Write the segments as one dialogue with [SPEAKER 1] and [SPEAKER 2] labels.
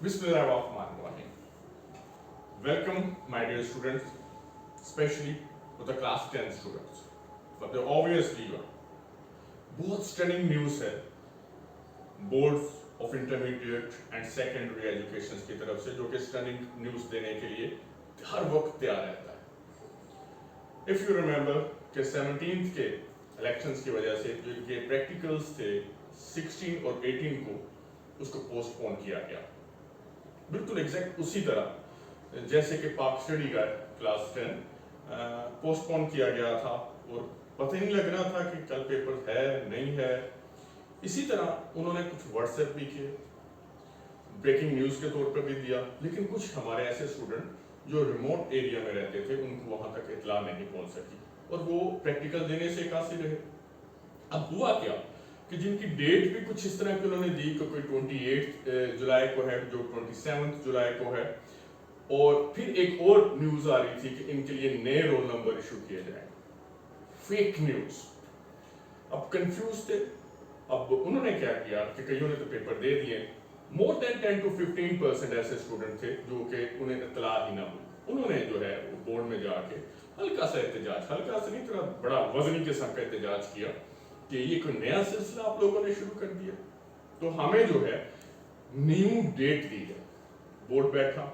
[SPEAKER 1] Bismillahirrahmanirrahim. Welcome, my dear students, especially for the class 10 students. But the obvious lever, बहुत stunning news है boards of intermediate and secondary education की तरफ से, जो कि stunning news देने के लिए हर वक्त तैयार रहता है. If you remember कि 17th के elections की वजह से जो ये practicals थे 16 और 18 को उसको postpone किया गया. बिल्कुल एग्जैक्ट उसी तरह जैसे कि पाक स्टडी का क्लास 10 पोस्टपोन किया गया था और पता ही नहीं लग रहा था कि कल पेपर है नहीं है. इसी तरह उन्होंने कुछ व्हाट्सएप भी किए, ब्रेकिंग न्यूज़ के तौर पर भी दिया, लेकिन कुछ हमारे ऐसे स्टूडेंट जो रिमोट एरिया में रहते थे उनको वहां तक इतला नहीं पहुंच सकी और वो प्रैक्टिकल देने से कासिर रहे. अब हुआ क्या कि जिनकी डेट भी कुछ इस तरह की उन्होंने दी कि कोई 28 जुलाई को है, जो 27 जुलाई को है, और फिर एक और न्यूज आ रही थी कि इनके लिए नए रोल नंबर इशू किए जाए. Fake news. अब कंफ्यूज थे. अब उन्होंने क्या किया कि कईयों ने तो पेपर दे दिए. मोर देन 10 to 15% ऐसे स्टूडेंट थे जो कि उन्हें इत्तला ही ना हुई. उन्होंने जो है बोर्ड में जाके हल्का सा एहतजाज, हल्का सा नहीं, थोड़ा बड़ा वजनी किस्म का एहतजाज किया कि ये कोई नया सिलसिला आप लोगों ने शुरू कर दिया. तो हमें जो है न्यू डेट दी है. बोर्ड बैठा,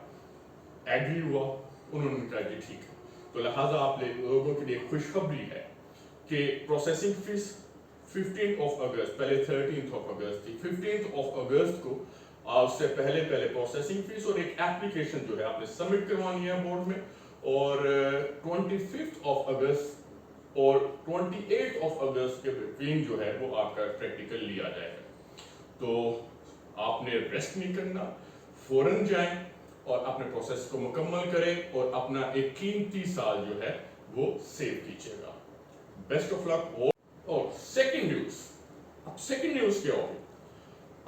[SPEAKER 1] एग्री हुआ, उन्होंने कहा कि ठीक है. तो लिहाजा आप लोगों के लिए खुशखबरी है कि प्रोसेसिंग फीस 15 अगस्त, पहले 13 अगस्त थी, 15 अगस्त को उससे पहले प्रोसेसिंग फीस और एक एप्लीकेशन जो है आपने सबमिट करवानी है बोर्ड में, और 25 अगस्त और 28 अगस्त के बिटवीन जो है वो आपका प्रैक्टिकल लिया जाएगा. तो आपने रेस्ट नहीं करना, फौरन जाएं और अपने प्रोसेस को मुकम्मल करें और अपना एक कीमती साल जो है वो सेव कीजिएगा. Best of luck. और सेकंड न्यूज़ क्या होगी?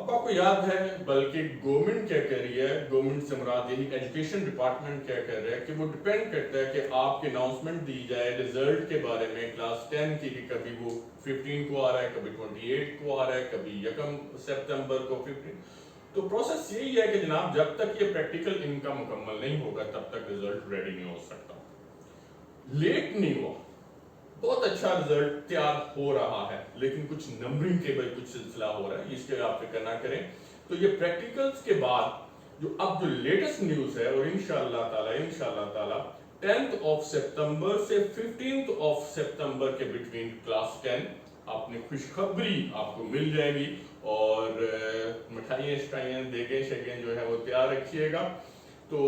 [SPEAKER 1] अब आपको याद है, बल्कि गवर्नमेंट क्या कह रही है, गवर्नमेंट से मुराद यही एजुकेशन डिपार्टमेंट क्या कह रहा है कि वो डिपेंड करता है कि आपकी अनाउंसमेंट दी जाए रिजल्ट के बारे में क्लास 10 की, कि कभी वो 15 को आ रहा है, कभी 28 को आ रहा है, कभी 1 सितंबर को 15. तो प्रोसेस यही है कि जनाब जब तक ये प्रैक्टिकल इनका मुकम्मल नहीं होगा तब तक रिजल्ट रेडी नहीं हो सकता. लेट नहीं हुआ, बहुत अच्छा रिजल्ट तैयार हो रहा है, लेकिन कुछ नंबरिंग के भाई कुछ सिलसिला हो रहा है, इसके आप फिक्र ना करें. तो ये प्रैक्टिकल्स के बाद जो अब जो लेटेस्ट न्यूज़ है, और इंशाअल्लाह ताला 10 सितंबर से 15 सितंबर के बिटवीन क्लास 10 आपने खुशखबरी आपको मिल जाएगी. और मिठाइयाँ देगे शेगें जो है वो तैयार रखिएगा. तो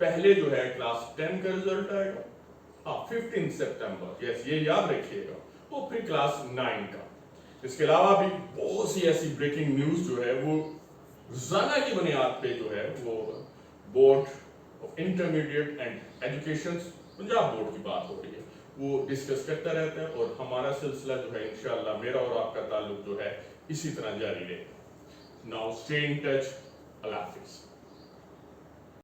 [SPEAKER 1] पहले जो है क्लास 10 का रिजल्ट आएगा 15 सितंबर, यस ये याद रखिएगा, और फिर क्लास 9 का. इसके अलावा भी बहुत सी ऐसी ब्रेकिंग न्यूज़ जो है वो रोजाना की बुनियाद पे जो है वो board of intermediate and education, Punjab board की बात हो रही है, वो डिस्कस करता रहता है. और हमारा सिलसिला जो है इंशाअल्लाह मेरा और आपका ताल्लुक जो है इसी तरह जारी रहेगा. Now stay in touch. अल्लाह हाफिज़.